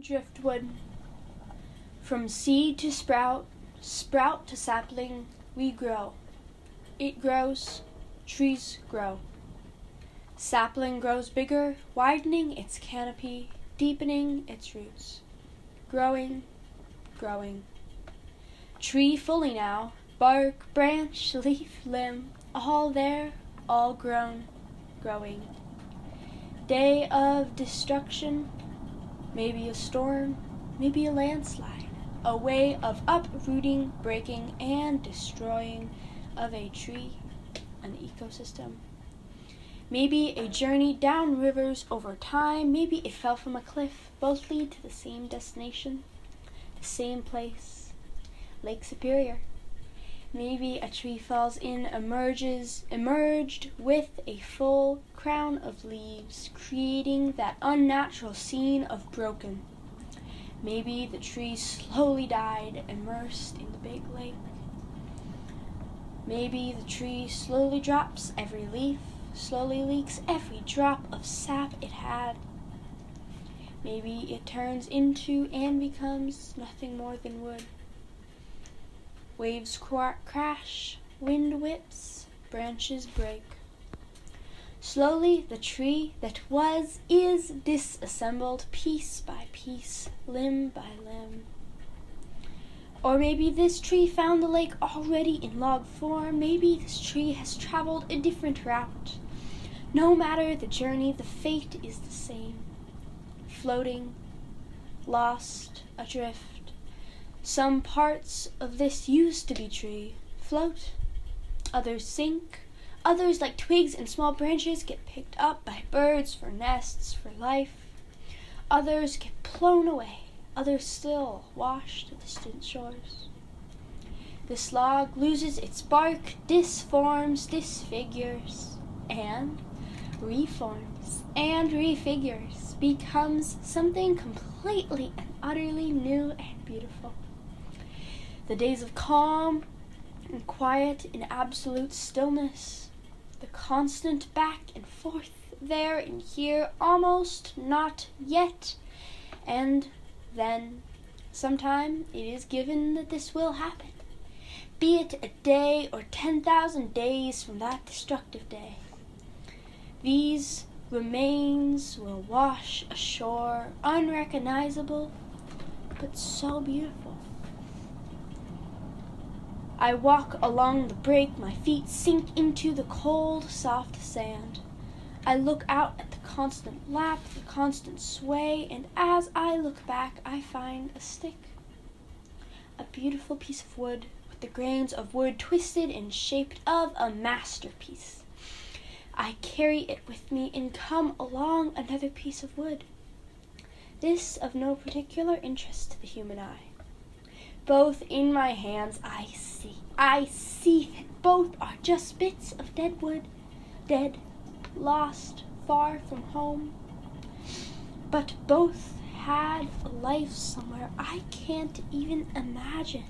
Driftwood. From seed to sprout, sprout to sapling, we grow. It grows, trees grow. Sapling grows bigger, widening its canopy, deepening its roots. Growing, growing. Tree fully now, bark, branch, leaf, limb, all there, all grown, growing. Day of destruction, maybe a storm, maybe a landslide, a way of uprooting, breaking, and destroying of a tree, an ecosystem. Maybe a journey down rivers over time, maybe it fell from a cliff. Both lead to the same destination, the same place, Lake Superior. Maybe a tree falls in, emerged with a full crown of leaves, creating that unnatural scene of broken. Maybe the tree slowly died, immersed in the big lake. Maybe the tree slowly drops every leaf, slowly leaks every drop of sap it had. Maybe it turns into and becomes nothing more than wood. Waves crash, wind whips, branches break. Slowly the tree that is disassembled piece by piece, limb by limb. Or maybe this tree found the lake already in log form. Maybe this tree has traveled a different route. No matter the journey, the fate is the same. Floating, lost, adrift. Some parts of this used to be tree float, others sink, others like twigs and small branches get picked up by birds for nests, for life. Others get blown away, others still wash to distant shores. This log loses its bark, disforms, disfigures, and reforms and refigures, becomes something completely and utterly new and beautiful. The days of calm and quiet in absolute stillness, the constant back and forth there and here, almost, not yet, and then sometime it is given that this will happen, be it a day or 10,000 days from that destructive day. These remains will wash ashore, unrecognizable, but so beautiful. I walk along the break, my feet sink into the cold, soft sand. I look out at the constant lap, the constant sway, and as I look back, I find a stick. A beautiful piece of wood, with the grains of wood twisted and shaped of a masterpiece. I carry it with me and come along another piece of wood. This of no particular interest to the human eye. Both in my hands I see that both are just bits of dead wood, dead, lost, far from home. But both had a life somewhere I can't even imagine.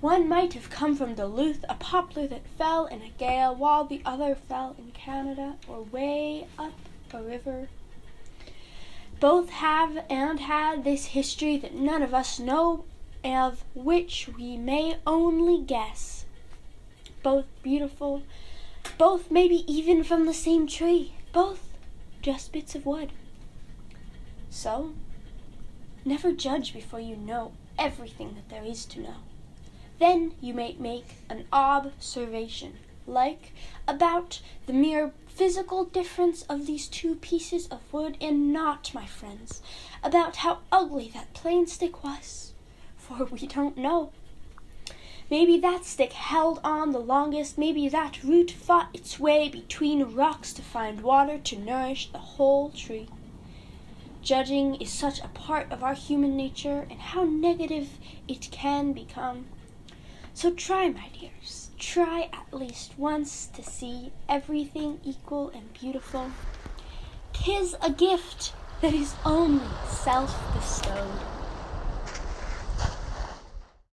One might have come from Duluth, a poplar that fell in a gale, while the other fell in Canada or way up a river. Both have and had this history that none of us know of, which we may only guess. Both beautiful, both maybe even from the same tree, both just bits of wood. So, never judge before you know everything that there is to know. Then you may make an observation, like about the mere physical difference of these two pieces of wood, and not, my friends, about how ugly that plain stick was, for we don't know. Maybe that stick held on the longest, maybe that root fought its way between rocks to find water to nourish the whole tree. Judging is such a part of our human nature, and how negative it can become. So try, my dears, try at least once to see everything equal and beautiful. 'Tis a gift that is only self-bestowed.